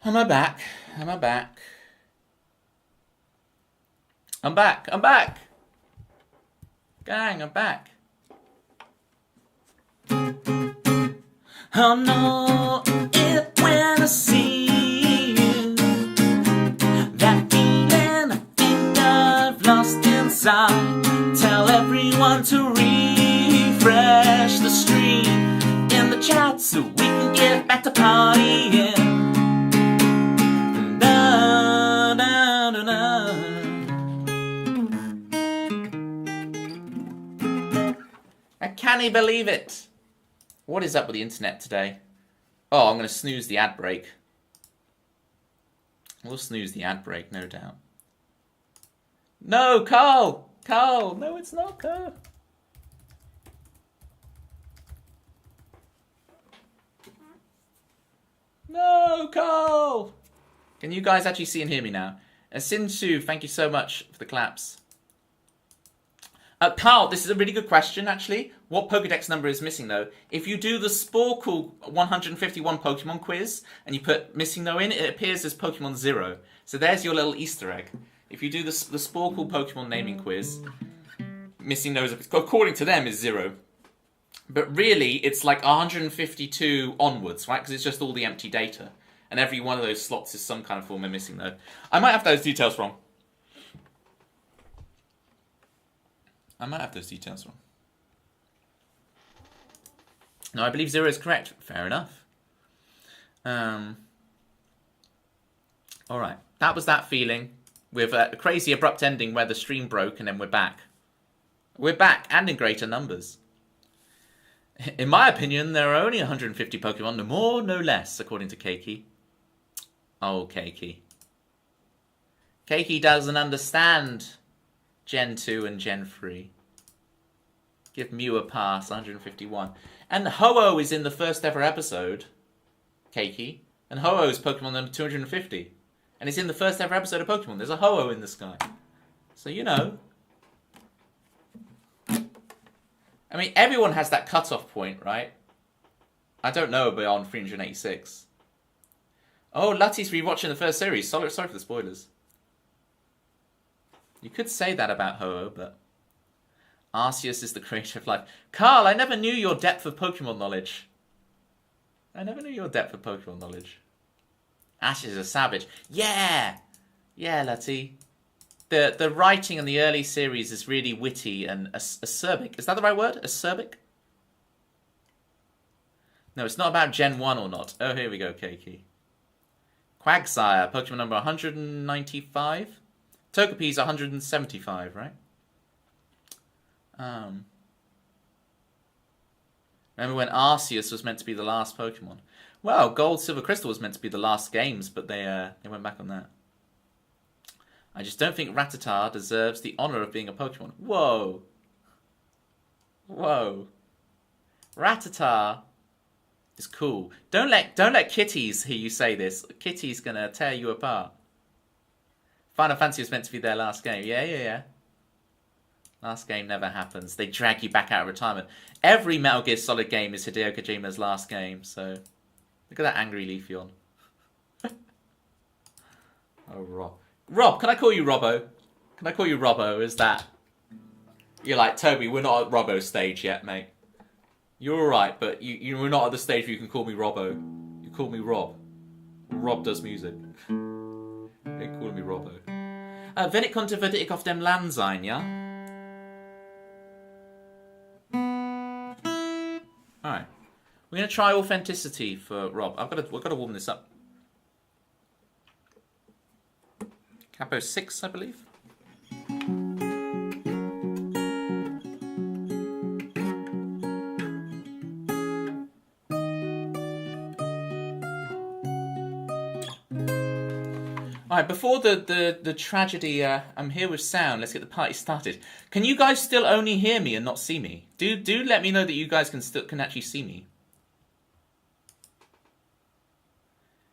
Am I back? Am I back? I'm back. I'm back. Gang, I'm back. I'll know it when I see you. That feeling I think I've lost inside. Tell everyone to refresh the stream in the chat so we can get back to partying. Da, da, da, da. I can't believe it. What is up with the internet today? Oh, I'm going to snooze the ad break. We'll snooze the ad break, no doubt. No, Carl! Carl! No, it's not Carl. No, Carl! Can you guys actually see and hear me now? Sinsu, thank you so much for the claps. Carl, this is a really good question, actually. What Pokedex number is missing, though? If you do the Sporkle 151 Pokemon quiz, and you put missing no in, it appears as Pokemon 0. So there's your little Easter egg. If you do the Sporkle Pokemon naming quiz, missing no, according to them, is 0. But really, it's like 152 onwards, right? Because it's just all the empty data. And every one of those slots is some kind of form of missing no. I might have those details wrong. No, I believe 0 is correct. Fair enough. Alright. That was that feeling. With a crazy abrupt ending where the stream broke and then we're back. We're back, and in greater numbers. In my opinion, there are only 150 Pokemon, no more, no less, according to Keiki. Oh, Keiki. Keiki doesn't understand Gen 2 and Gen 3. Give Mew a pass, 151. And Ho-Oh is in the first ever episode, Keiki. And Ho-Oh is Pokemon number 250. And it's in the first ever episode of Pokemon. There's a Ho-Oh in the sky. So, you know. I mean, everyone has that cutoff point, right? I don't know beyond 386. Oh, Lutty's rewatching the first series. Sorry for the spoilers. You could say that about Ho-Oh, but Arceus is the creator of life. Carl, I never knew your depth of Pokemon knowledge. Ash is a savage. Yeah! Yeah, Lutty. The writing in the early series is really witty and acerbic. Is that the right word? Acerbic? No, it's not about Gen 1 or not. Oh, here we go, Keiki. Quagsire, Pokemon number 195. Togepi's 175, right? Remember when Arceus was meant to be the last Pokemon? Well, Gold, Silver, Crystal was meant to be the last games, but they went back on that. I just don't think Rattata deserves the honor of being a Pokemon. Whoa. Whoa. Rattata is cool. Don't let Kitties hear you say this. Kitty's gonna tear you apart. Final Fantasy was meant to be their last game. Yeah. Last game never happens. They drag you back out of retirement. Every Metal Gear Solid game is Hideo Kojima's last game, so look at that angry leaf yawn. Oh, Rob, can I call you Robbo? Can I call you Robbo? Is that... You're like, Toby, we're not at Robbo stage yet, mate. You're alright, but you're not at the stage where you can call me Robbo. You call me Rob. Rob does music. They call me Robbo. Wenn ich konnte, würde ich auf dem Land sein, ja? Alright. We're going to try authenticity for Rob. We've got to warm this up. Capo 6, I believe. Alright, before the tragedy, I'm here with sound. Let's get the party started. Can you guys still only hear me and not see me? Do let me know that you guys can actually see me.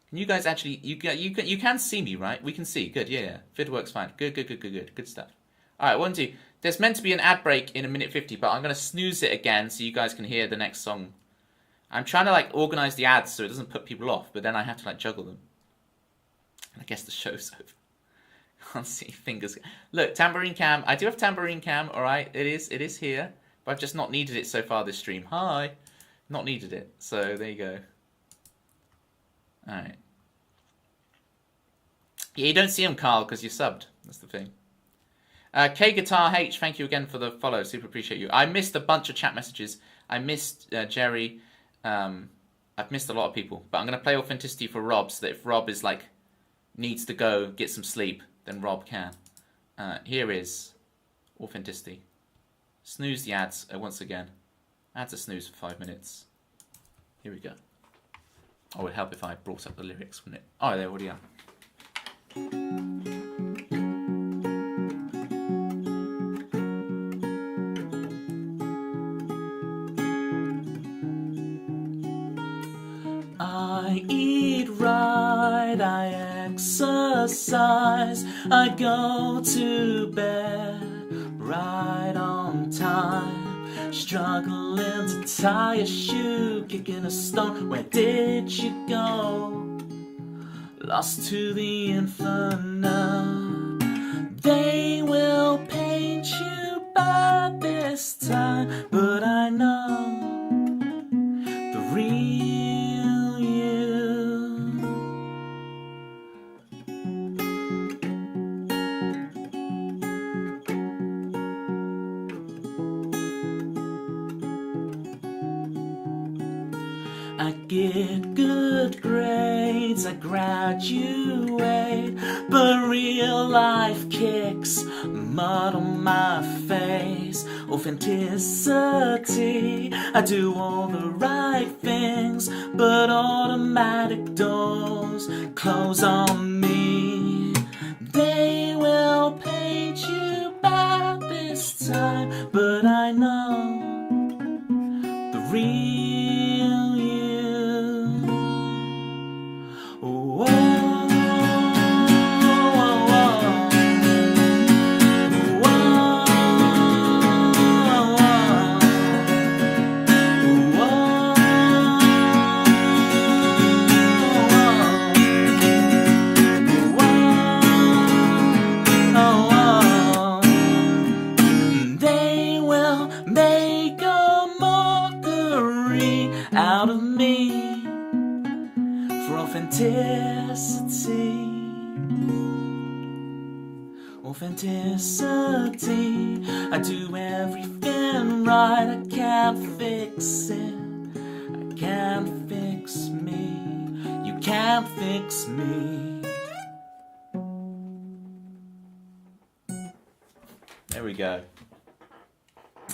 Can you guys actually you can see me, right? We can see. Good, yeah. Vid works fine. Good stuff. Alright, 1, 2. There's meant to be an ad break in 1:50, but I'm gonna snooze it again so you guys can hear the next song. I'm trying to organize the ads so it doesn't put people off, but then I have to juggle them. I guess the show's over. Can't see fingers. Look, tambourine cam. I do have tambourine cam. All right, it is here, but I've just not needed it so far this stream. Hi, not needed it. So there you go. All right. Yeah, you don't see them, Carl, because you're subbed. That's the thing. K Guitar H, thank you again for the follow. Super appreciate you. I missed a bunch of chat messages. I missed Jerry. I've missed a lot of people, but I'm gonna play Authenticity for Rob, so that if Rob is like needs to go get some sleep, then Rob can. Here is Authenticity. Snooze the ads once again. Ads a snooze for 5 minutes. Here we go. Oh, it would help if I brought up the lyrics, wouldn't it? Oh, they already are. I eat right, I exercise, I go to bed right on time, struggling to tie a shoe, kicking a stone. Where did you go? Lost to the infinite. They will paint you by this time, but I know the real you. I get good grades, I graduate, but real life kicks mud on my face. Authenticity, I do all the right things, but automatic doors close on me. They will paint you by this time, but I know the real you. Whoa, they will make a mockery out of me for authenticity. Authenticity, I do everything right. I can't fix it, I can't fix me. You can't fix me. There we go.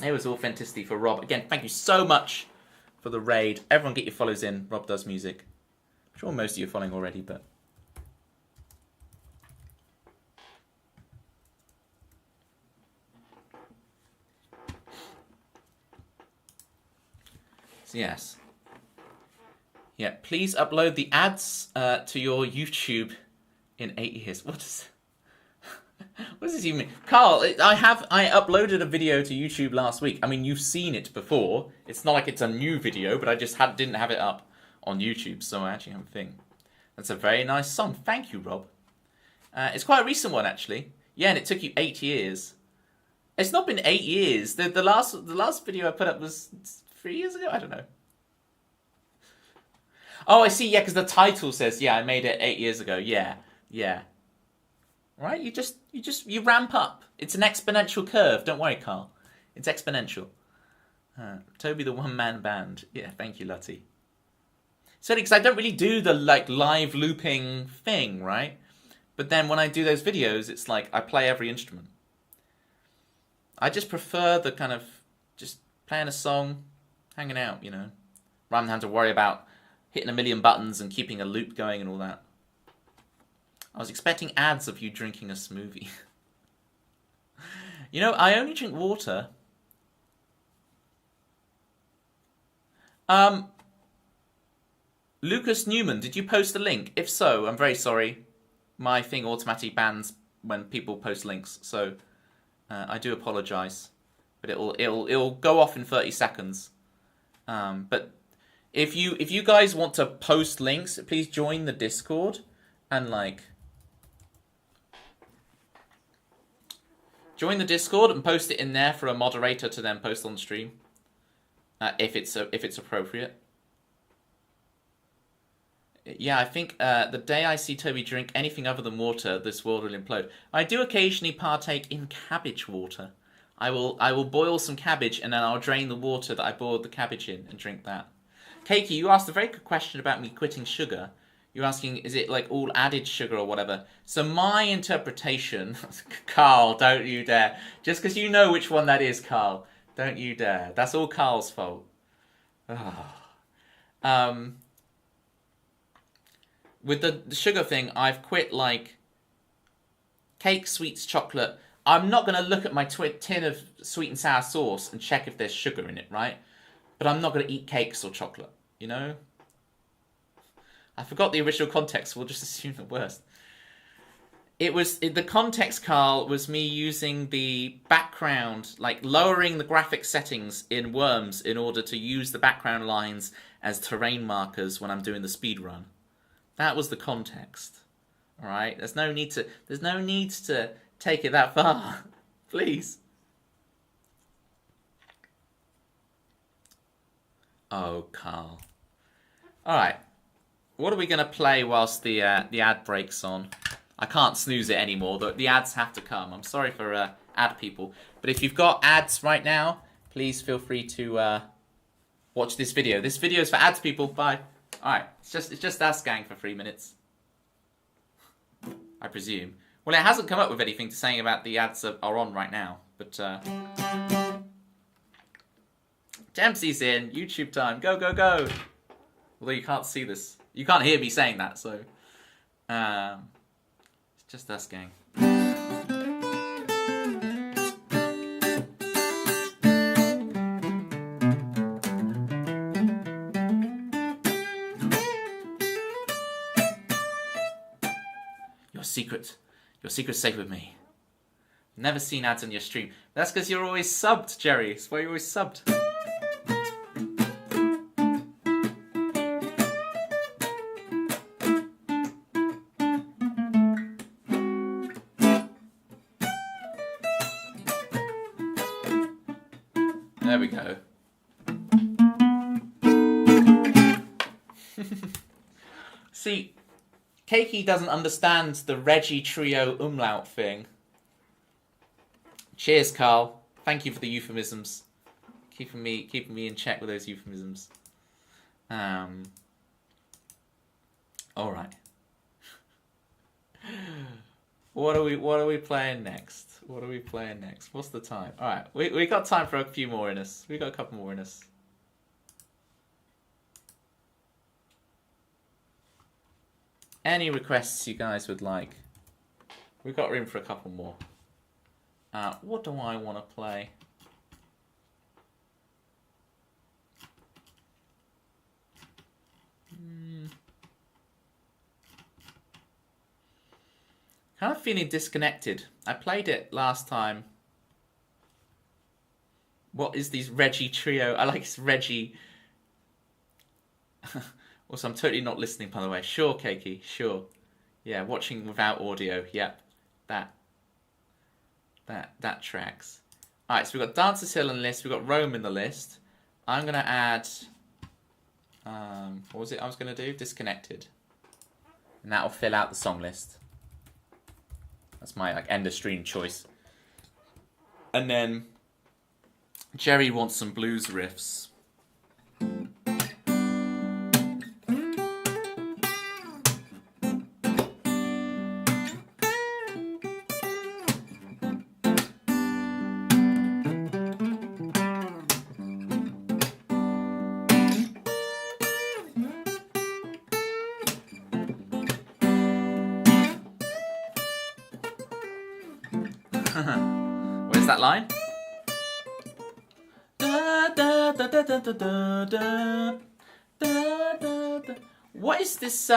It was Authenticity for Rob. Again, thank you so much for the raid. Everyone get your follows in. Rob Does Music. I'm sure most of you are following already, but... So yes. Yeah, please upload the ads to your YouTube in 8 years. What does this even mean? Carl, I uploaded a video to YouTube last week. I mean, you've seen it before. It's not like it's a new video, but I just didn't have it up on YouTube, so I actually have a thing. That's a very nice song. Thank you, Rob. It's quite a recent one, actually. Yeah, and it took you 8 years. It's not been 8 years. The last video I put up was 3 years ago? I don't know. Oh, I see. Yeah, because the title says, yeah, I made it 8 years ago. Yeah. Right? You ramp up. It's an exponential curve. Don't worry, Carl. It's exponential. Toby the one-man band. Yeah, thank you, Lutty. So, because I don't really do the live looping thing, right? But then when I do those videos, it's like I play every instrument. I just prefer the kind of just playing a song, hanging out, you know, rather than having to worry about hitting a million buttons and keeping a loop going and all that. I was expecting ads of you drinking a smoothie. You know, I only drink water. Lucas Newman, did you post a link? If so, I'm very sorry. My thing automatically bans when people post links, so I do apologise. But it'll go off in 30 seconds. But if you guys want to post links, please join the Discord and Join the Discord and post it in there for a moderator to then post on stream, if it's appropriate. Yeah, I think the day I see Toby drink anything other than water, this world will implode. I do occasionally partake in cabbage water. I will boil some cabbage and then I'll drain the water that I boiled the cabbage in and drink that. Keiki, you asked a very good question about me quitting sugar. You're asking, is it like all added sugar or whatever? So my interpretation... Carl, don't you dare. Just because you know which one that is, Carl. Don't you dare. That's all Carl's fault. Oh. With the sugar thing, I've quit, like, cake, sweets, chocolate. I'm not going to look at my tin of sweet and sour sauce and check if there's sugar in it, right? But I'm not going to eat cakes or chocolate, you know? I forgot the original context. We'll just assume the worst. The context, Carl, was me using the background, like lowering the graphic settings in Worms in order to use the background lines as terrain markers when I'm doing the speed run. That was the context. All right? There's no need to take it that far. Please. Oh, Carl. All right. What are we going to play whilst the ad breaks on? I can't snooze it anymore. The ads have to come. I'm sorry for ad people. But if you've got ads right now, please feel free to watch this video. This video is for ads people. Bye. Alright, it's just us, gang, for 3 minutes. I presume. Well, it hasn't come up with anything to saying about the ads are on right now. But, Dempsey's in. YouTube time. Go, go, go. Although you can't see this. You can't hear me saying that, so... it's just us, gang. Your secret's safe with me. Never seen ads on your stream. That's because you're always subbed, Jerry. That's why you're always subbed. There we go. See, Keiki doesn't understand the Reggie Trio umlaut thing. Cheers, Carl. Thank you for the euphemisms. Keeping me in check with those euphemisms. All right. What are we playing next? What are we playing next? What's the time? All right, we got time for a few more in us. We got a couple more in us. Any requests you guys would like? We've got room for a couple more. What do I want to play? Kind of feeling disconnected. I played it last time. What is these Reggie Trio? I like this Reggie. Also, I'm totally not listening, by the way. Sure, Keiki, sure. Yeah, watching without audio. Yep, that tracks. All right, so we've got Dancer's Hill on the list. We've got Rome in the list. I'm gonna add. What was it I was gonna do? Disconnected, and that'll fill out the song list. That's my end of stream choice. And then Jerry wants some blues riffs. Where's that line? What is this,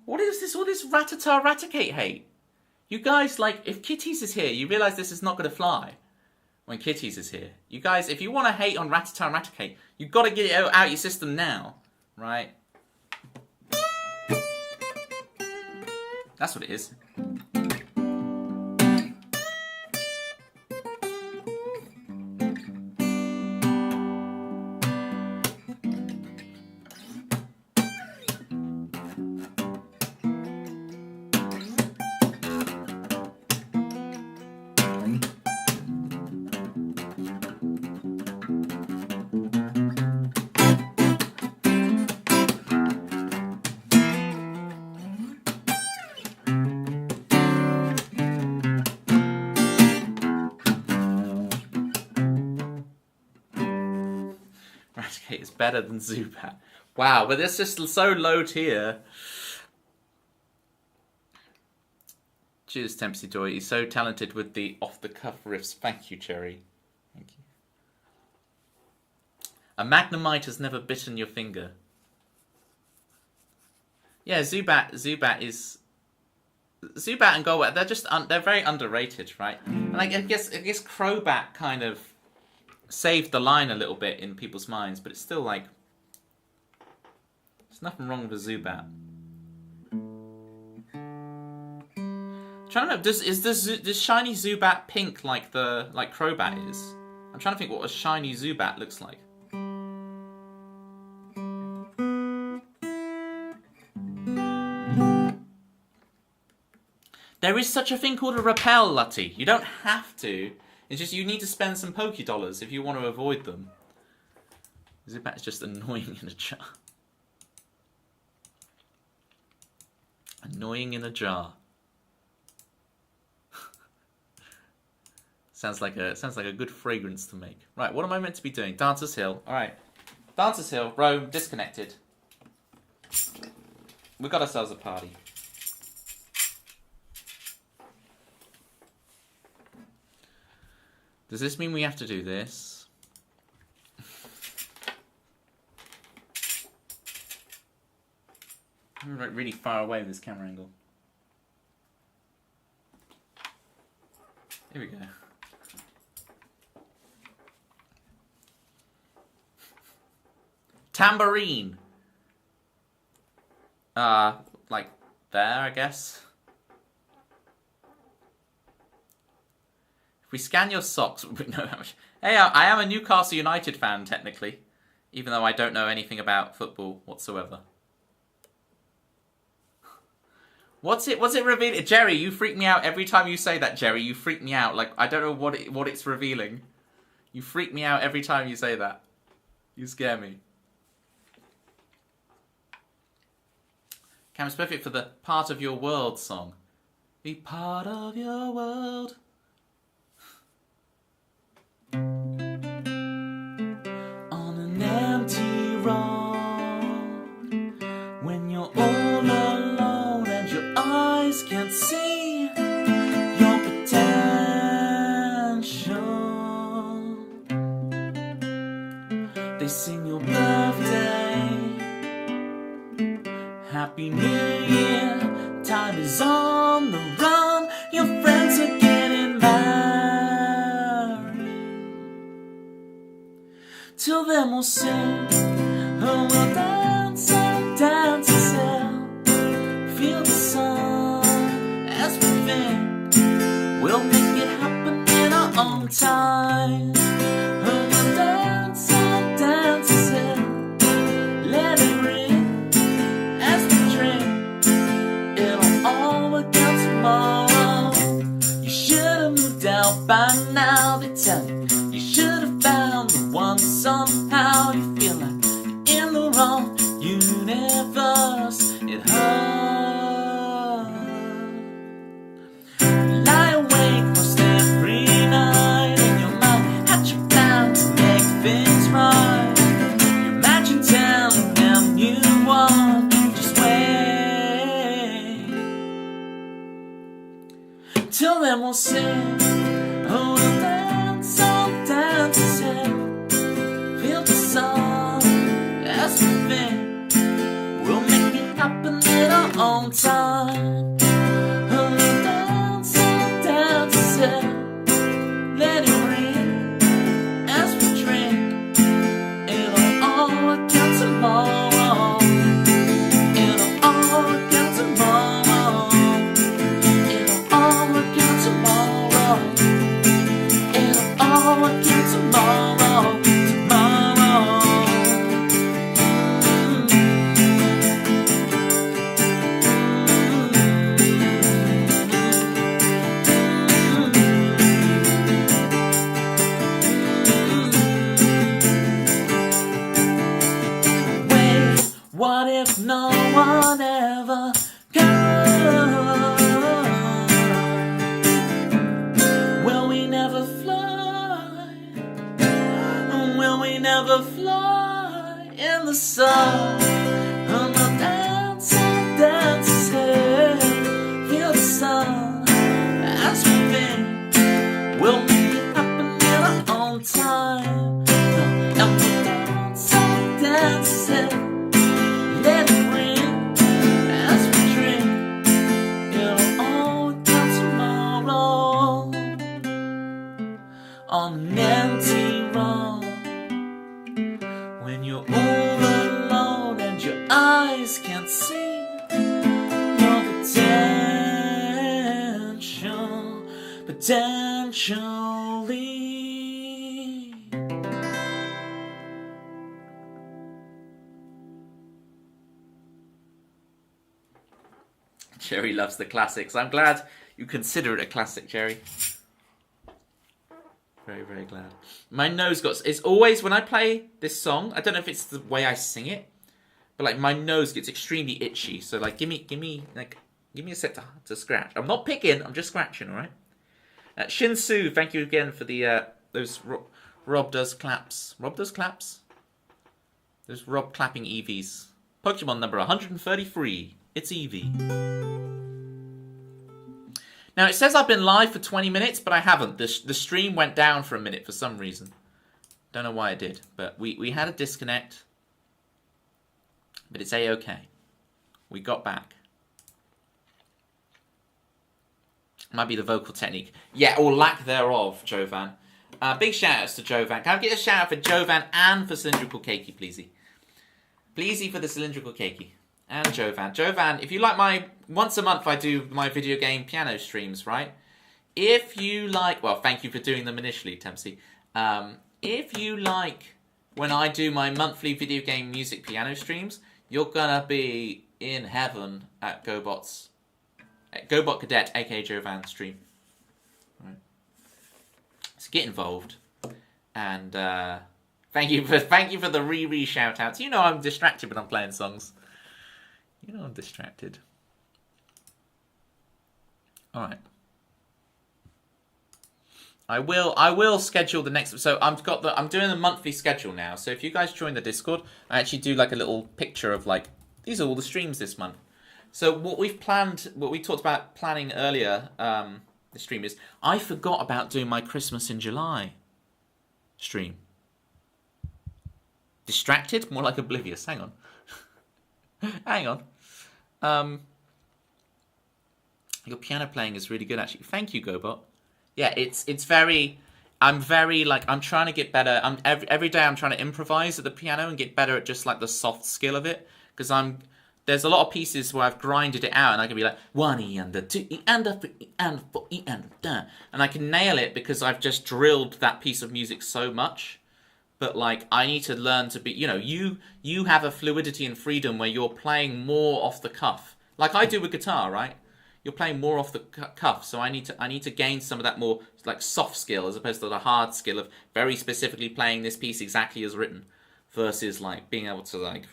what is this, all this Ratata Raticate hate? You guys, like, if Kitties is here, you realise this is not going to fly when Kitties is here. You guys, if you want to hate on Ratata Raticate, you've got to get it out your system now, right? That's what it is. it's better than Zubat. Wow, but it's just so low tier. Cheers, Tempsy Joy. He's so talented with the off-the-cuff riffs. Thank you, Cherry. Thank you. A Magnemite has never bitten your finger. Yeah, Zubat is... Zubat and Golbat, they're very underrated, right? And I guess Crobat kind of saved the line a little bit in people's minds, but it's still like... There's nothing wrong with a Zubat. Trying to know, does shiny Zubat pink like Crobat is? I'm trying to think what a shiny Zubat looks like. There is such a thing called a repel, Lutty. You don't have to. It's just you need to spend some Poké-Dollars if you want to avoid them. Zubat is just annoying in a jar. Annoying in a jar. Sounds like a good fragrance to make. Right, what am I meant to be doing? Dancer's Hill. All right, Dancer's Hill. Rome disconnected. We got ourselves a party. Does this mean we have to do this? I'm like really far away with this camera angle. Here we go. Tambourine. Like there, I guess. If we scan your socks, we know how much. Hey, I am a Newcastle United fan, technically. Even though I don't know anything about football whatsoever. What's it revealing? Jerry, you freak me out every time you say that, Jerry. You freak me out. Like, I don't know what it's revealing. You freak me out every time you say that. You scare me. Cam's perfect for the Part of Your World song. Be part of your world. On an empty road, when you're all alone and your eyes can't see your potential, they sing your birthday. Happy New Year, time is on the run, your friends are getting married. Till then we'll sing, oh we'll dance and dance and feel the sun as we think, we'll make it happen in our own time. Oh we'll dance and dance and let it ring. You should have moved out by now, they tell you. You should have found the one somehow. You feel like you're in the wrong universe. It hurts. You lie awake most every night in your mind, hatch a plan to make things right. You imagine telling them you want. Till then we'll sing, oh we'll dance, I'll dance and feel the sun as we think, we'll make it happen in our own time. Oh we'll dance, I'll dance and let it ring as we drink. It'll all work out tomorrow. It'll all work out tomorrow. What if no one ever comes? Will we never fly? Will we never fly? in the sun. I'm a dancing, dancing. Feel the sun as we think we'll make it happen in our own time. And we're dancing, dancing. Let it ring as we drink. It'll all come tomorrow on an empty road. When you're all alone and your eyes can't see your potentially. Jerry loves the classics. I'm glad you consider it a classic, Jerry. Very, very glad. My nose got... It's always... When I play this song, I don't know if it's the way I sing it, but like my nose gets extremely itchy. So like, give me a sec to scratch. I'm not picking. I'm just scratching. All right. Shinsu, thank you again for the those Rob does claps. Rob does claps. Those Rob clapping EVs. Pokemon number 133. It's Eevee. Now, it says I've been live for 20 minutes, but I haven't. The stream went down for a minute for some reason. Don't know why it did, but we had a disconnect. But it's A-okay. We got back. Might be the vocal technique. Yeah, or lack thereof, Jovan. Big shout-outs to Jovan. Can I get a shout-out for Jovan and for Cylindrical Cakey, pleasey? Pleasey for the Cylindrical Cakey. And Jovan. Jovan, if you like my... Once a month I do my video game piano streams, right? If you like... Well, thank you for doing them initially, Tempsy. If you like when I do my monthly video game music piano streams, you're gonna be in heaven at GoBot's... At GoBot Cadet, aka Jovan's stream. Right. So get involved. And thank you for the re shout-outs. You know I'm distracted when I'm playing songs. You know I'm distracted. Alright. I will schedule the next... So I'm doing a monthly schedule now. So if you guys join the Discord, I actually do like a little picture of like, these are all the streams this month. So what we talked about planning earlier, the stream is, I forgot about doing my Christmas in July stream. Distracted? More like oblivious. Hang on. Hang on. Your piano playing is really good, actually. Thank you, GoBot. Yeah, it's very... I'm trying to get better. Every day I'm trying to improvise at the piano and get better at just like the soft skill of it. Because there's a lot of pieces where I've grinded it out and I can be like 1 E and a 2 E and a 3 E and a 4 E and a da. And I can nail it because I've just drilled that piece of music so much. But like I need to learn to be, you have a fluidity and freedom where you're playing more off the cuff. Like I do with guitar, right? You're playing more off the cuff, so I need to gain some of that more like soft skill as opposed to the hard skill of very specifically playing this piece exactly as written versus like being able to like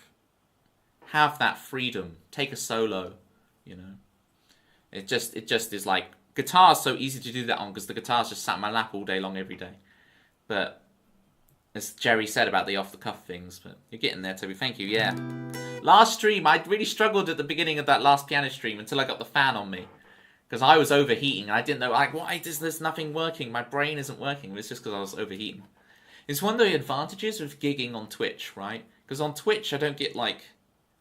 have that freedom, take a solo, It just is like, guitar's so easy to do that on because the guitar's just sat in my lap all day long every day. But as Jerry said about the off-the-cuff things, but you're getting there, Toby. Thank you, yeah. Last stream, I really struggled at the beginning of that last piano stream until I got the fan on me. Because I was overheating. I didn't know, like, why is there's nothing working? My brain isn't working. It's just because I was overheating. It's one of the advantages of gigging on Twitch, right? Because on Twitch, I don't get, like...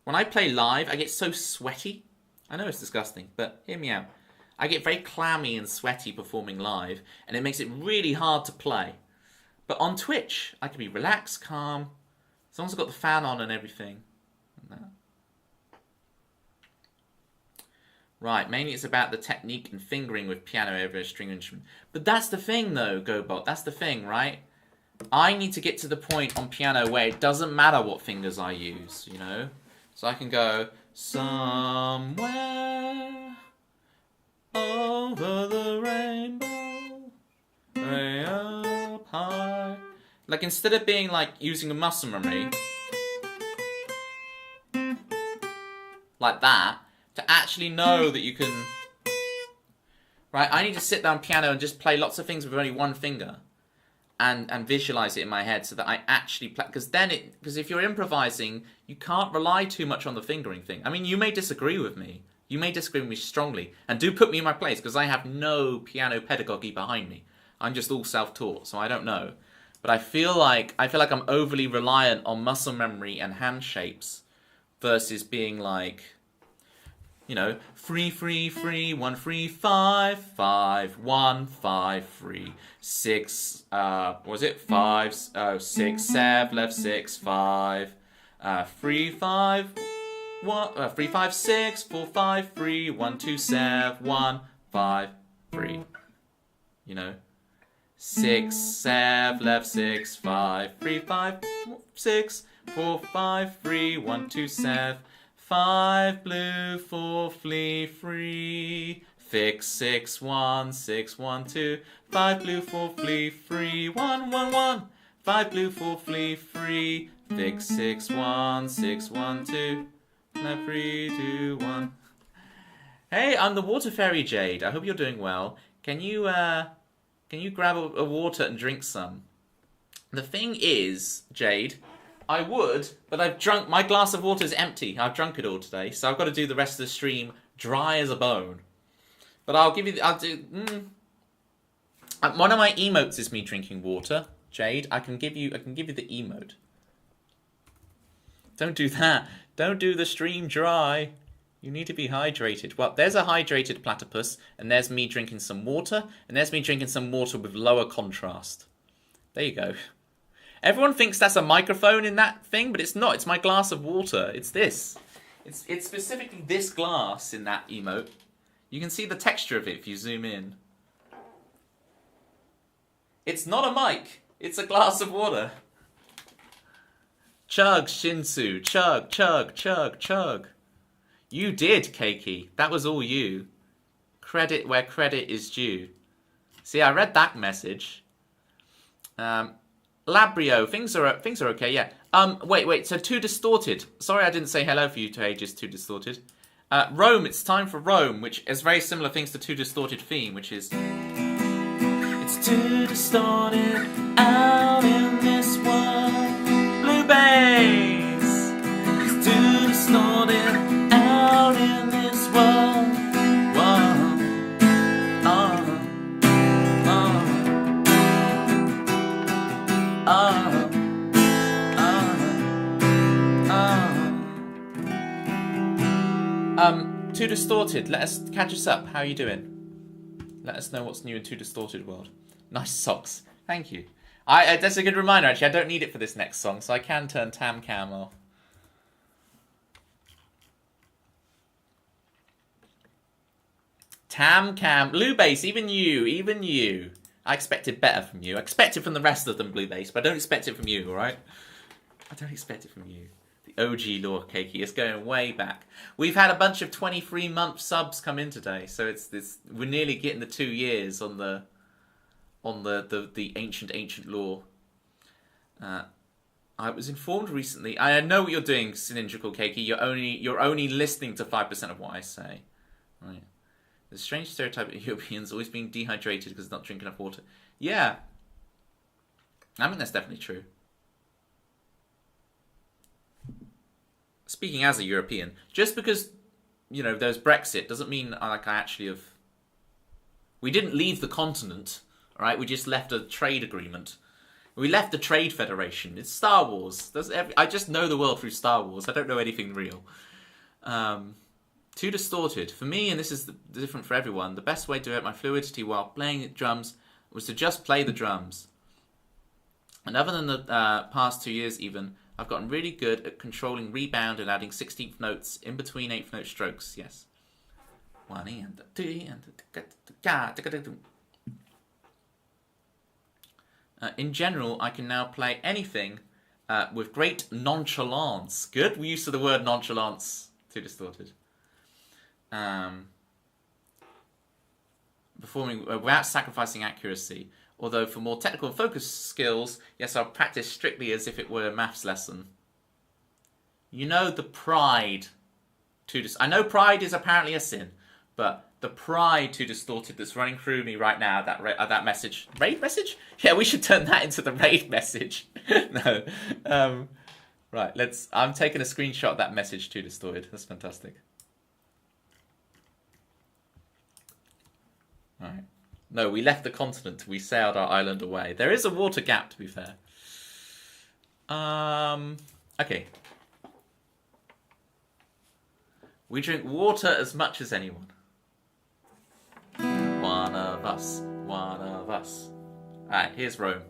When I play live, I get so sweaty. I know it's disgusting, but hear me out. I get very clammy and sweaty performing live, and it makes it really hard to play. But on Twitch, I can be relaxed, calm, as long as I've got the fan on and everything. Right, mainly it's about the technique and fingering with piano over a string instrument. But that's the thing though, GoBot, that's the thing, right? I need to get to the point on piano where it doesn't matter what fingers I use, So I can go, somewhere over the rainbow, way up high. Like instead of being like using a muscle memory, like that, to actually know that you can, right, I need to sit down piano and just play lots of things with only one finger. and visualize it in my head so that I actually play. Because if you're improvising, you can't rely too much on the fingering thing. I mean, you may disagree with me. You may disagree with me strongly, and do put me in my place because I have no piano pedagogy behind me. I'm just all self-taught, so I don't know. But I feel like I'm overly reliant on muscle memory and hand shapes versus being like, you know, 3 3 3 1 3 5 5 1 5 3 6 what was it 5 6 7 left 6 5 3 5 1 3 5 6 4 5 3 1 2 7 1 5 3, you know, 6 7 left 6 5 3 5 6 4 5 3 1 2 7 5 blue 4 flea 3 fix 6 1 6 1 2 5 blue 4 flea 3 1 1 1 5 blue 4 flea 3 fix 6 1 6 1 2 left 3 2 1. Hey, I'm the water fairy Jade. I hope you're doing well. Can you grab a water and drink some? The thing is, Jade, I would, but I've drunk. My glass of water is empty. I've drunk it all today, so I've got to do the rest of the stream dry as a bone. But I'll give you. I'll do. One of my emotes is me drinking water, Jade. I can give you the emote. Don't do that. Don't do the stream dry. You need to be hydrated. Well, there's a hydrated platypus, and there's me drinking some water, and there's me drinking some water with lower contrast. There you go. Everyone thinks that's a microphone in that thing, but it's not. It's my glass of water. It's this. It's specifically this glass in that emote. You can see the texture of it if you zoom in. It's not a mic. It's a glass of water. Chug, Shinsu. Chug, chug, chug, chug. You did, Keiki. That was all you. Credit where credit is due. See, I read that message. Labrio, things are okay, yeah. Wait, so Too Distorted. Sorry I didn't say hello for you to ages, Too Distorted. Rome, it's time for Rome, which is very similar things to Too Distorted theme, which is... It's too distorted out in this world. Blue bass. It's too distorted out in this world. Too Distorted, let us catch us up. How are you doing? Let us know what's new in Too Distorted world. Nice socks. Thank you. That's a good reminder, actually. I don't need it for this next song, so I can turn Tam Cam off. Tam Cam. Blue Bass, even you. I expected better from you. I expect it from the rest of them, Blue Bass, but I don't expect it from you, alright? I don't expect it from you. The OG Lore Cakey is going way back. We've had a bunch of 23-month subs come in today, so we're nearly getting the 2 years on the ancient lore. I was informed recently. I know what you're doing, Cylindrical Cakey. You're only listening to 5% of what I say. Right. There's a strange stereotype of Europeans always being dehydrated because they're not drinking enough water. Yeah. I mean, that's definitely true. Speaking as a European, just because, there's Brexit doesn't mean I actually have... We didn't leave the continent, right? We just left a trade agreement. We left the Trade Federation. It's Star Wars. I just know the world through Star Wars. I don't know anything real. Too Distorted. For me, and this is different for everyone, the best way to get my fluidity while playing the drums was to just play the drums. And other than the past 2 years even, I've gotten really good at controlling rebound and adding 16th notes in between 8th note strokes. Yes. In general, I can now play anything with great nonchalance. Good use of the word nonchalance. Too Distorted. Performing without sacrificing accuracy. Although for more technical and focused skills, yes, I'll practice strictly as if it were a maths lesson. The pride. I know pride is apparently a sin, but the pride too distorted that's running through me right now. That message, raid message. Yeah, we should turn that into the raid message. No, right. I'm taking a screenshot of that message too distorted. That's fantastic. All right. No, we left the continent. We sailed our island away. There is a water gap, to be fair. Okay. We drink water as much as anyone. One of us. One of us. Alright, here's Rome.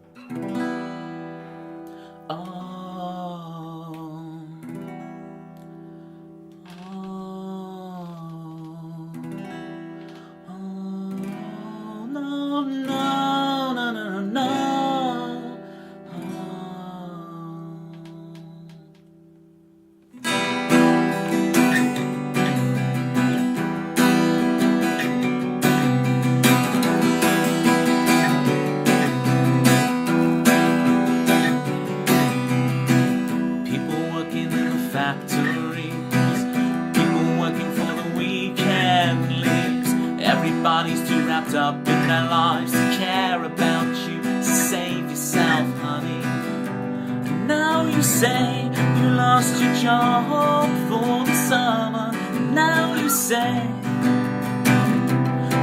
Everybody's too wrapped up in their lives to care about you. Save yourself, honey. And now you say you lost your job for the summer. And now you say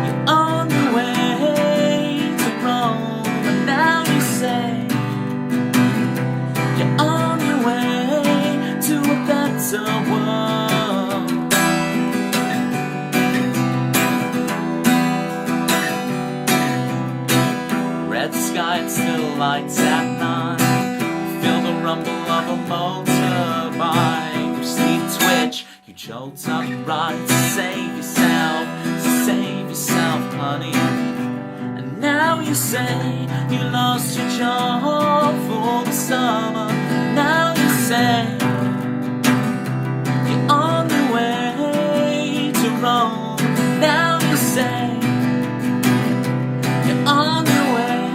you're on your way to Rome. And now you say you're on your way to a better world. Red sky and still lights at night. Feel the rumble of a motorbike. You sleep twitch, you jolt upright. Save yourself, honey. And now you say you lost your job for the summer. Now you say you're on your way to Rome. Now you say you're on your way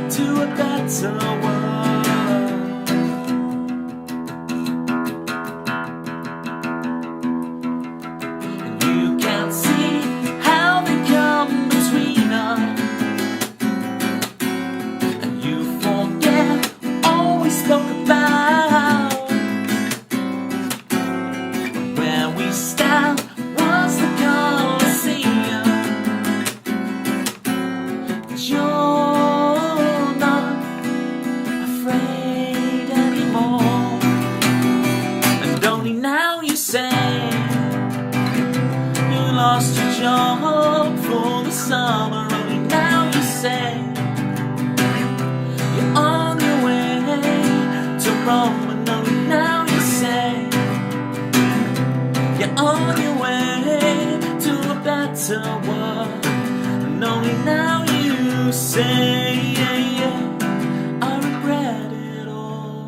to a better world. And you can't see how they come between us. And you forget all we spoke about. Where we stand was the Colosseum. But you're not afraid anymore. And only now you say you lost your job for the summer. Only now you say you're on your way to Rome. And only now you say you're on your way to a better world. And only now you say, I regret it all.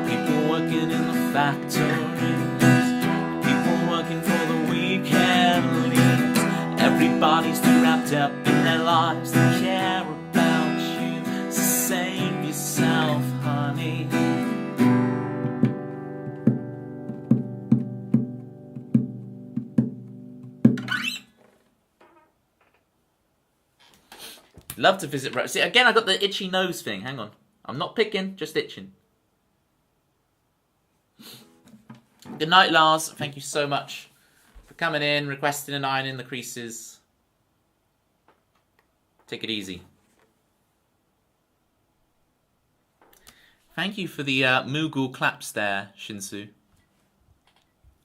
People working in the factories, people working for the weekend leaves. Everybody's too wrapped up in their lives to care about you. So save yourself, honey. Love to visit Rome. See, again, I got the itchy nose thing. Hang on. I'm not picking, just itching. Good night, Lars. Thank you so much for coming in, requesting an iron in the creases. Take it easy. Thank you for the Moogle claps there, Shinsu.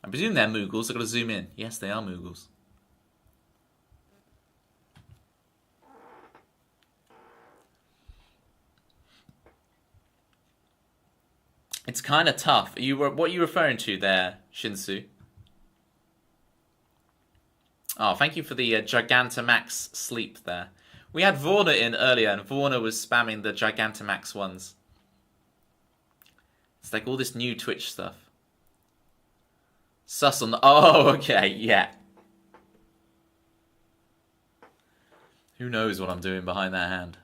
I presume they're Moogles. I've got to zoom in. Yes, they are Moogles. It's kind of tough. What are you referring to there, Shinsu? Oh, thank you for the Gigantamax sleep there. We had Vorna in earlier, and Vorna was spamming the Gigantamax ones. It's like all this new Twitch stuff. Sus on the... Oh, okay, yeah. Who knows what I'm doing behind that hand?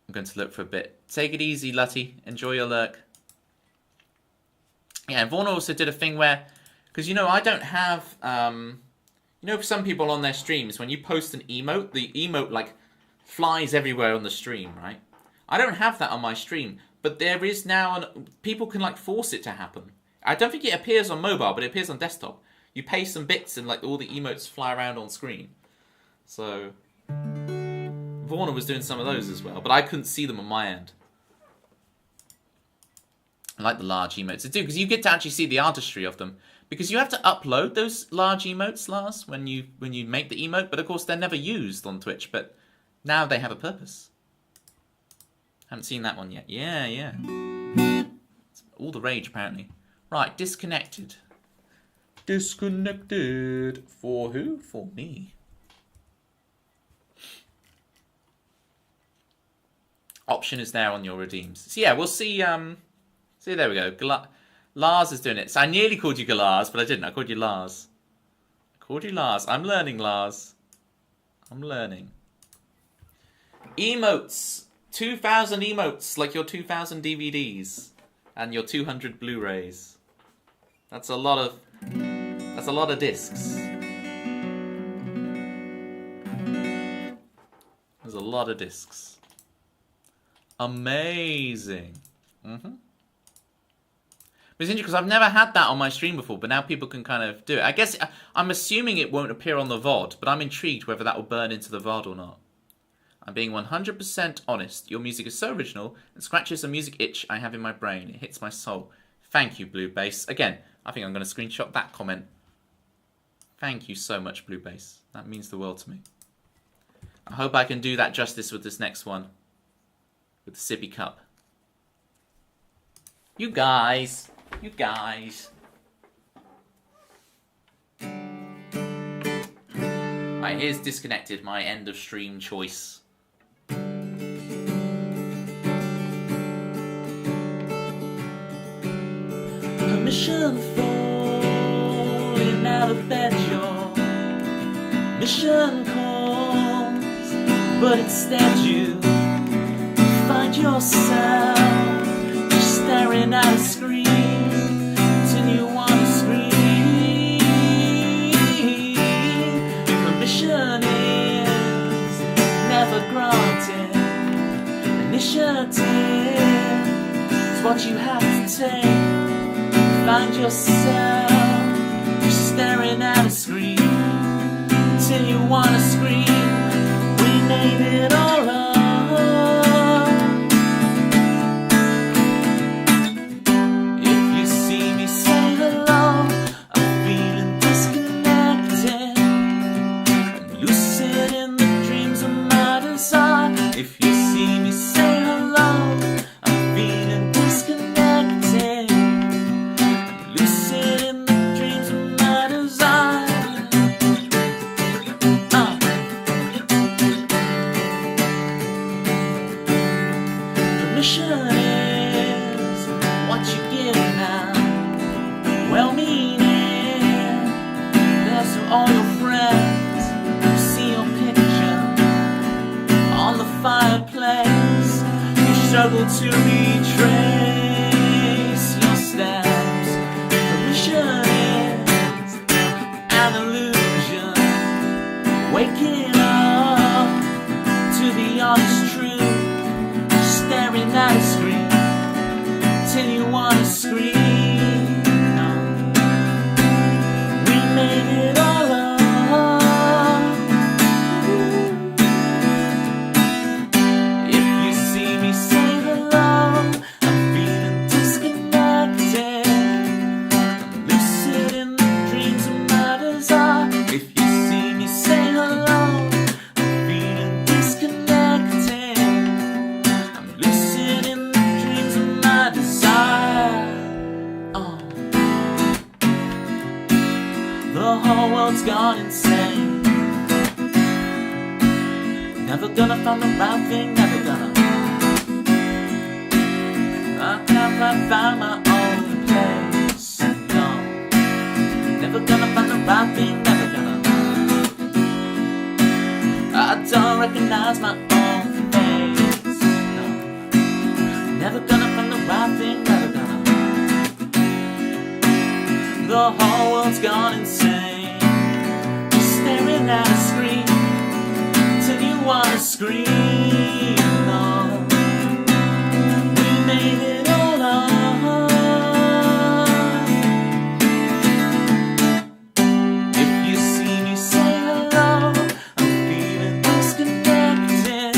I'm going to look for a bit. Take it easy, Lutty. Enjoy your lurk. Yeah, and Vaughan also did a thing where, because you know, I don't have, you know, for some people on their streams, when you post an emote, the emote like flies everywhere on the stream, right? I don't have that on my stream, but there is now, people can like force it to happen. I don't think it appears on mobile, but it appears on desktop. You pay some bits and like all the emotes fly around on screen. So, Vaughan was doing some of those as well, but I couldn't see them on my end. I like the large emotes. I do, because you get to actually see the artistry of them. Because you have to upload those large emotes, Lars, when you make the emote, but of course they're never used on Twitch, but now they have a purpose. Haven't seen that one yet. Yeah, yeah. It's all the rage, apparently. Right, disconnected. Disconnected. For who? For me. Option is there on your redeems. So yeah, we'll see. See, there we go. Lars is doing it. So I nearly called you Galars, but I didn't. I called you Lars. I called you Lars. I'm learning, Lars. I'm learning. Emotes. 2,000 emotes, like your 2,000 DVDs and your 200 Blu-rays. That's a lot of discs. There's a lot of discs. Amazing. But it's interesting because I've never had that on my stream before, but now people can kind of do it. I guess I'm assuming it won't appear on the VOD, but I'm intrigued whether that will burn into the VOD or not. I'm being 100% honest. Your music is so original and scratches a music itch I have in my brain. It hits my soul. Thank you, Blue Bass. Again, I think I'm going to screenshot that comment. Thank you so much, Blue Bass. That means the world to me. I hope I can do that justice with this next one. With the sippy cup. You guys. You guys. Right, here's Disconnected, my end of stream choice. Permission falling out of bed, your mission calls, but instead you find yourself just staring at a screen till you want to scream. Permission is never granted. Initiative is what you have to take. Find yourself just staring at a screen till you wanna scream. We made it all up. If you see me, say hello. I'm feeling disconnected and lucid in the dreams of my desire. If you see me, say hello. I'm feeling disconnected. All your friends who see your picture on the fireplace, you struggle to retrace your steps. Permission is an illusion, waking up to the honest truth, staring at a screen till you want to scream. We made it all. Gone insane. Never gonna find the right thing, never gonna. I can't find my own place. No, never gonna find the right thing, never gonna. I criticize my own face. No, never gonna find the right thing, never gonna. The whole world's gone insane, just staring at a screen till you wanna scream. No, we made it all up. If you see me say hello, I'm feeling disconnected.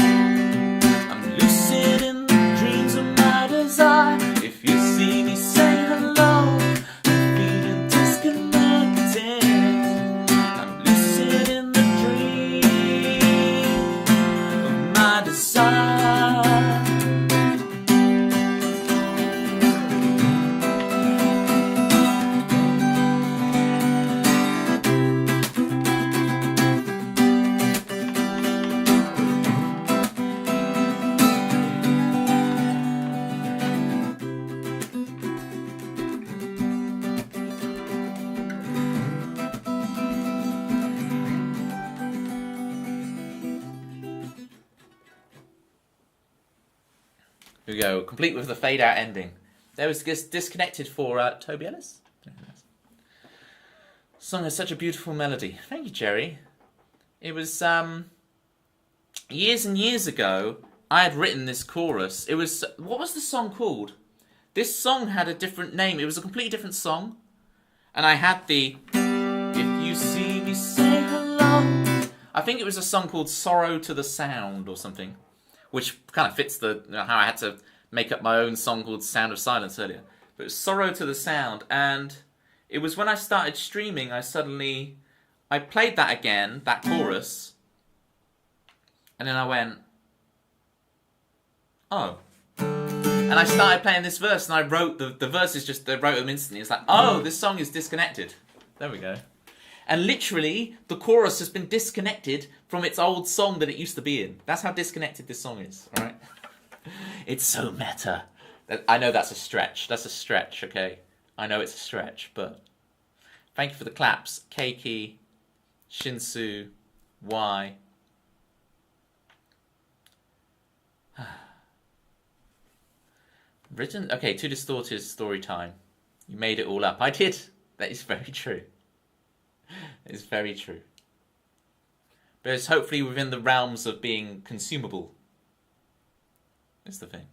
I'm lucid in the dreams of my desire. If you see me say hello, I'm feeling disconnected. I'm lucid in the dream of my desire. Here we go, complete with the fade out ending. There was just disconnected for Toby Ellis. Song has such a beautiful melody. Thank you, Jerry. It was years and years ago. I had written this chorus. It was, what was the song called? This song had a different name. It was a completely different song, and I had the "If you see me say hello." I think it was a song called "Sorrow to the Sound" or something, which kind of fits the how I had to make up my own song called "Sound of Silence" earlier. But it was "Sorrow to the Sound," and it was when I started streaming, I played that again, that chorus, and then I went, oh. And I started playing this verse, and I wrote the verses, I wrote them instantly. It's like, oh, this song is disconnected. There we go. And literally, the chorus has been disconnected from its old song that it used to be in. That's how disconnected this song is, all right? It's so meta. I know that's a stretch. That's a stretch, okay? I know it's a stretch, but thank you for the claps. Keiki, Shinsu, Y. Written, okay, Too Distorted story time. You made it all up. I did. That is very true. It's very true. But it's hopefully within the realms of being consumable. That's the thing.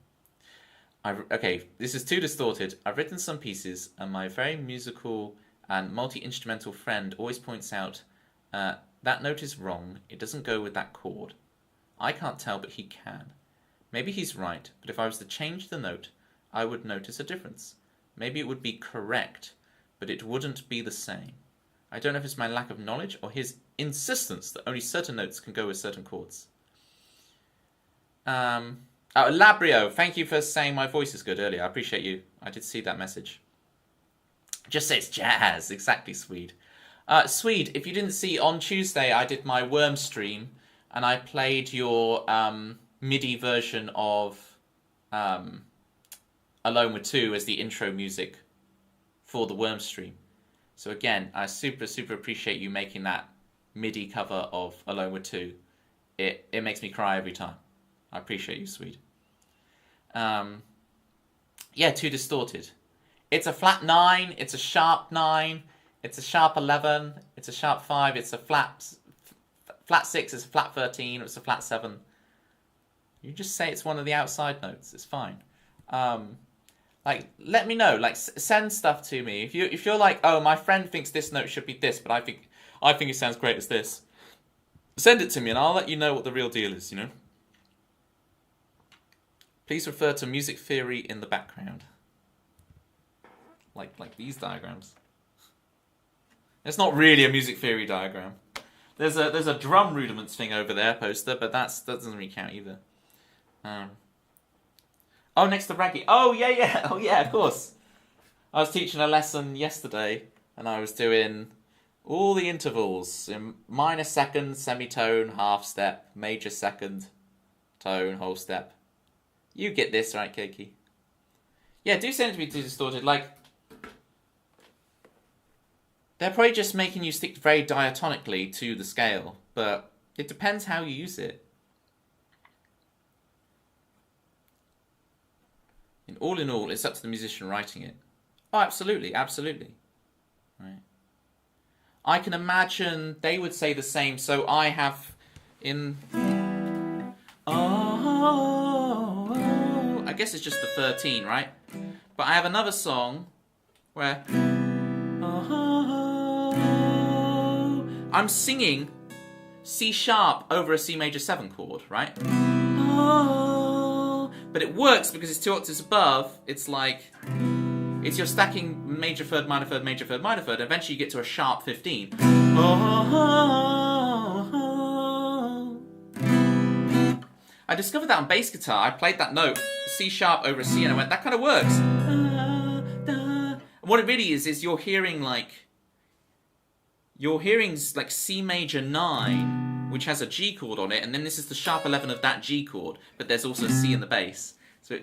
Okay, this is Too Distorted. I've written some pieces, and my very musical and multi-instrumental friend always points out that note is wrong. It doesn't go with that chord. I can't tell, but he can. Maybe he's right, but if I was to change the note, I would notice a difference. Maybe it would be correct, but it wouldn't be the same. I don't know if it's my lack of knowledge or his insistence that only certain notes can go with certain chords. Oh, Labrio, thank you for saying my voice is good earlier. I appreciate you. I did see that message. Just say it's jazz. Exactly, Swede. Swede, if you didn't see, on Tuesday I did my Worm stream, and I played your MIDI version of Alone with Two as the intro music for the Worm stream. So again, I super appreciate you making that MIDI cover of Alone with Two. It makes me cry every time. I appreciate you, Swede. Yeah, Too Distorted. It's a flat 9, it's a sharp 9, it's a sharp 11, it's a sharp 5, it's a flat 6, it's a flat 13, it's a flat 7. You just say it's one of the outside notes, it's fine. Like, let me know, like, send stuff to me. If you're like, oh, my friend thinks this note should be this, but I think it sounds great as this. Send it to me and I'll let you know what the real deal is, you know? Please refer to music theory in the background. Like these diagrams. It's not really a music theory diagram. There's a drum rudiments thing over there poster, but that doesn't really count either. Oh, next to Raggy. Oh yeah. Oh yeah, of course. I was teaching a lesson yesterday, and I was doing all the intervals in minor second, semitone, half step, major second, tone, whole step. You get this, right, Keiki? Yeah, do send it to me Too Distorted. Like, they're probably just making you stick very diatonically to the scale, but it depends how you use it. all in all, it's up to the musician writing it. Oh, absolutely, absolutely. Right. I can imagine they would say the same. So I have in... I guess it's just the 13, right? But I have another song where I'm singing C sharp over a C major 7 chord, right? But it works because it's 2 octaves above. It's like, it's you're stacking major third, minor third, major third, minor third, and eventually you get to a sharp 15. I discovered that on bass guitar. I played that note, C sharp over a C, and I went, that kind of works. And what it really is you're hearing like C major 9, which has a G chord on it, and then this is the sharp 11 of that G chord, but there's also a C in the bass. So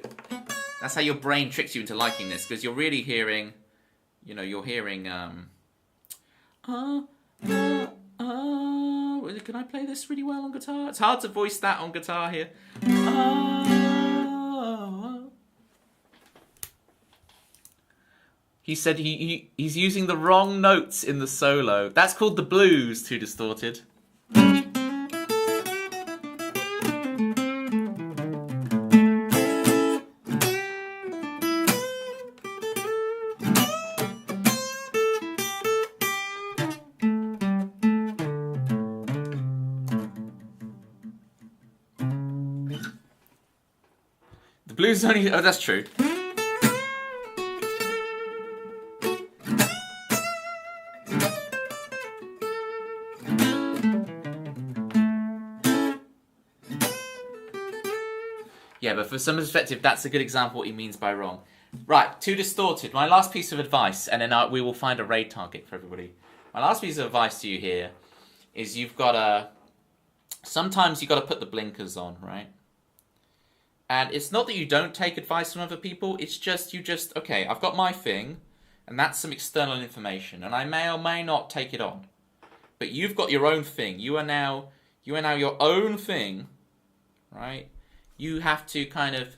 that's how your brain tricks you into liking this, because you're really hearing, can I play this really well on guitar? It's hard to voice that on guitar here. He said he's using the wrong notes in the solo. That's called the blues, Too Distorted. The blues only... Oh, that's true. Yeah, but for some perspective, that's a good example of what he means by wrong. Right, Too Distorted. My last piece of advice, and then we will find a raid target for everybody. My last piece of advice to you here is you've got to... Sometimes you've got to put the blinkers on, right? And it's not that you don't take advice from other people, it's just, okay, I've got my thing, and that's some external information, and I may or may not take it on. But you've got your own thing. You are now your own thing, right? You have to kind of...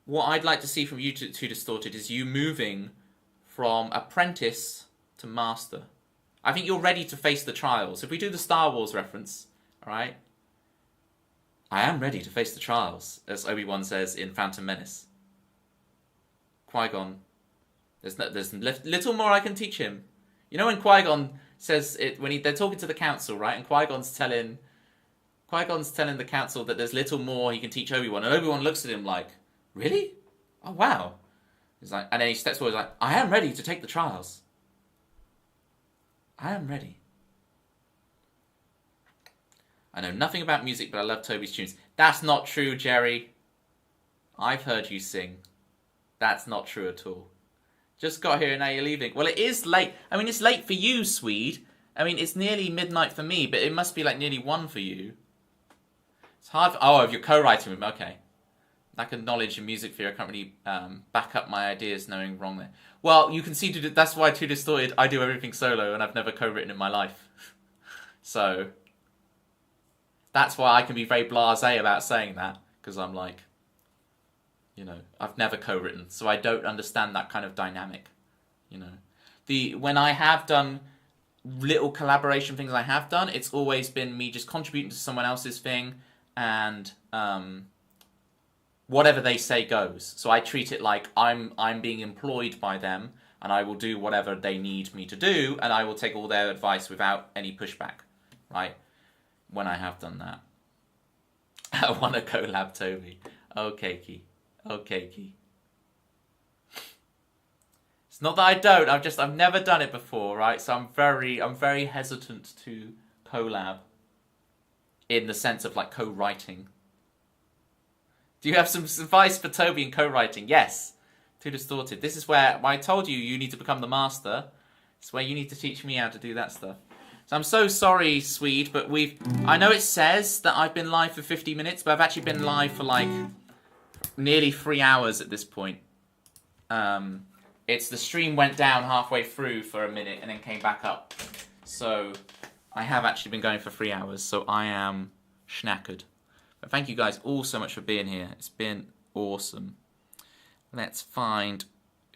What I'd like to see from you Too Distorted is you moving from apprentice to master. I think you're ready to face the trials. If we do the Star Wars reference, all right? I am ready to face the trials, as Obi-Wan says in Phantom Menace. Qui-Gon, there's little more I can teach him. You know when Qui-Gon says it when they're talking to the council, right? And Qui-Gon's telling the council that there's little more he can teach Obi-Wan, and Obi-Wan looks at him like, really? Oh wow! He's like, and then he steps forward, like, I am ready to take the trials. I am ready. I know nothing about music, but I love Toby's tunes. That's not true, Jerry. I've heard you sing. That's not true at all. Just got here and now you're leaving. Well, it is late. I mean, it's late for you, Swede. I mean, it's nearly midnight for me, but it must be like nearly 1 for you. It's hard for... Oh, if you're co-writing with me, okay. Lack of knowledge in music theory, I can't really back up my ideas knowing wrong there. Well, you can see, that's why Too Distorted, I do everything solo and I've never co-written in my life. So... That's why I can be very blasé about saying that, because I'm like, I've never co-written, so I don't understand that kind of dynamic, When I have done little collaboration things I have done, it's always been me just contributing to someone else's thing, and whatever they say goes. So I treat it like I'm being employed by them, and I will do whatever they need me to do, and I will take all their advice without any pushback, right? When I have done that. I want to collab Toby. Okay, Key. It's not that I don't, I've never done it before, right? So I'm very hesitant to collab. In the sense of like co-writing. Do you have some advice for Toby in co-writing? Yes. Too Distorted. This is where I told you need to become the master. It's where you need to teach me how to do that stuff. So I'm so sorry, Swede, but I know it says that I've been live for 50 minutes, but I've actually been live for like nearly 3 hours at this point. The stream went down halfway through for a minute and then came back up. So I have actually been going for 3 hours, so I am schnackered. But thank you guys all so much for being here. It's been awesome. Let's find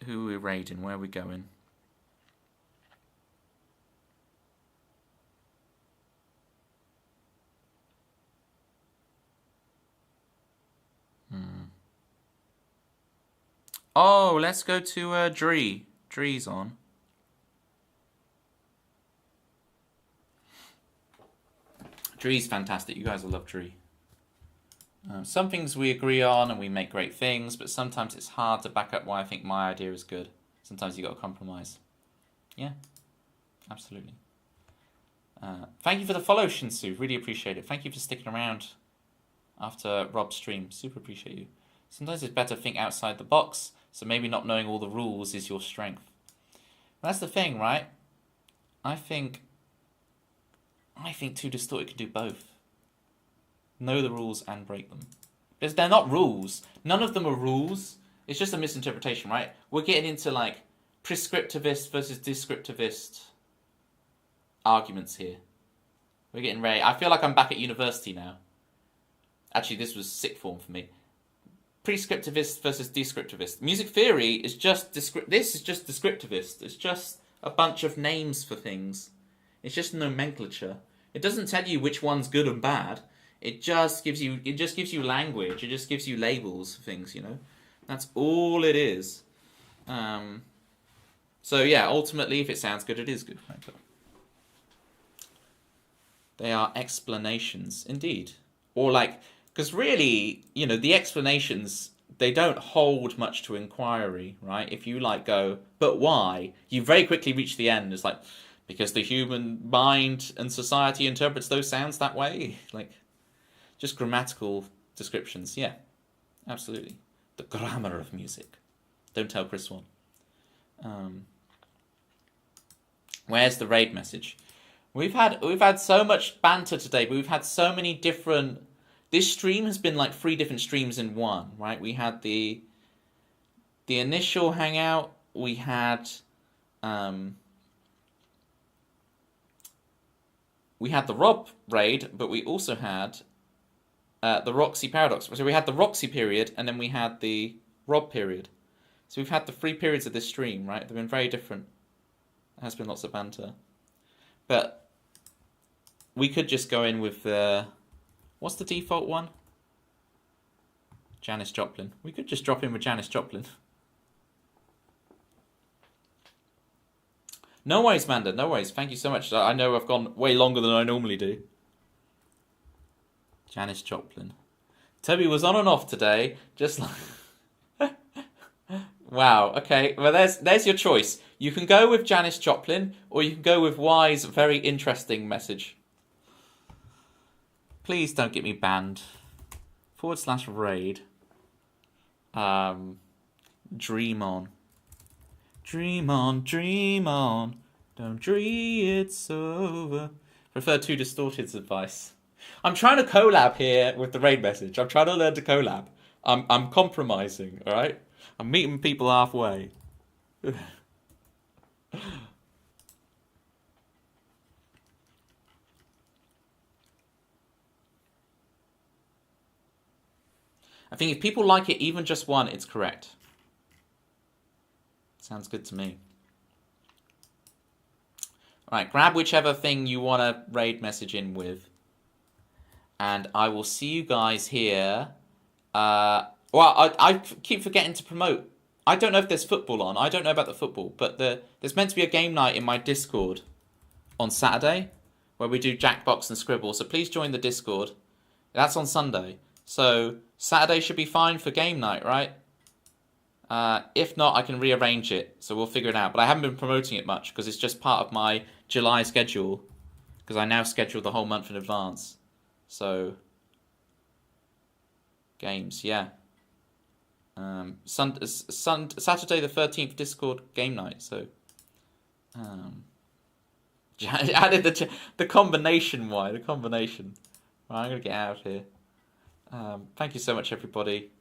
who we're raiding. Where are we going? Oh, let's go to Dree. Dree's on. Dree's fantastic. You guys will love Dree. Some things we agree on and we make great things, but sometimes it's hard to back up why I think my idea is good. Sometimes you got to compromise. Yeah, absolutely. Thank you for the follow, Shinsu. Really appreciate it. Thank you for sticking around after Rob's stream. Super appreciate you. Sometimes it's better to think outside the box, so maybe not knowing all the rules is your strength. That's the thing, right? I think Too Distorted can do both. Know the rules and break them. Because they're not rules. None of them are rules. It's just a misinterpretation, right? We're getting into like prescriptivist versus descriptivist arguments here. We're getting ready. I feel like I'm back at university now. Actually, this was sixth form for me. Prescriptivist versus descriptivist. Music theory is just this is just descriptivist. It's just a bunch of names for things. It's just nomenclature. It doesn't tell you which one's good and bad. It just gives you language. It just gives you labels for things, you know. That's all it is. So yeah, ultimately, if it sounds good, it is good. They are explanations, indeed, or like, because really, you know, the explanations, they don't hold much to inquiry, right? If you like go, but why? You very quickly reach the end. It's like, because the human mind and society interprets those sounds that way. Like, just grammatical descriptions. Yeah, absolutely. The grammar of music. Don't tell Chris one. Where's the raid message? We've had so much banter today, but we've had so many different. This stream has been like 3 different streams in one, right? We had the initial hangout. We had the Rob raid, but we also had the Roxy Paradox. So we had the Roxy period, and then we had the Rob period. So we've had the 3 periods of this stream, right? They've been very different. There has been lots of banter. But we could just go in with what's the default one? Janis Joplin. We could just drop in with Janis Joplin. No worries, Manda. No worries. Thank you so much. I know I've gone way longer than I normally do. Janis Joplin. Toby was on and off today, just like... Wow, okay. Well, there's your choice. You can go with Janis Joplin, or you can go with Y's very interesting message. Please don't get me banned. /raid. Dream on. Dream on, dream on. Don't dream it's over. Prefer Too Distorted's advice. I'm trying to collab here with the raid message. I'm trying to learn to collab. I'm compromising, alright? I'm meeting people halfway. I think if people like it, even just one, it's correct. Sounds good to me. Alright, grab whichever thing you want to raid message in with. And I will see you guys here. I keep forgetting to promote. I don't know if there's football on. I don't know about the football. But there's meant to be a game night in my Discord on Saturday, where we do Jackbox and Scribble. So please join the Discord. That's on Sunday. So Saturday should be fine for game night, right? If not, I can rearrange it. So we'll figure it out. But I haven't been promoting it much because it's just part of my July schedule. Because I now schedule the whole month in advance. So, games, yeah. Saturday the 13th Discord game night. So, added the combination. Why the combination? Right, I'm gonna get out of here. Thank you so much, everybody.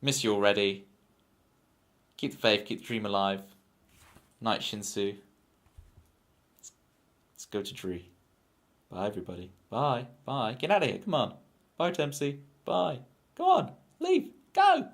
Miss you already. Keep the faith, keep the dream alive. Night, Shinsu. Let's go to Dree. Bye, everybody. Bye. Bye. Get out of here. Come on. Bye, Tempsy. Bye. Go on. Leave. Go.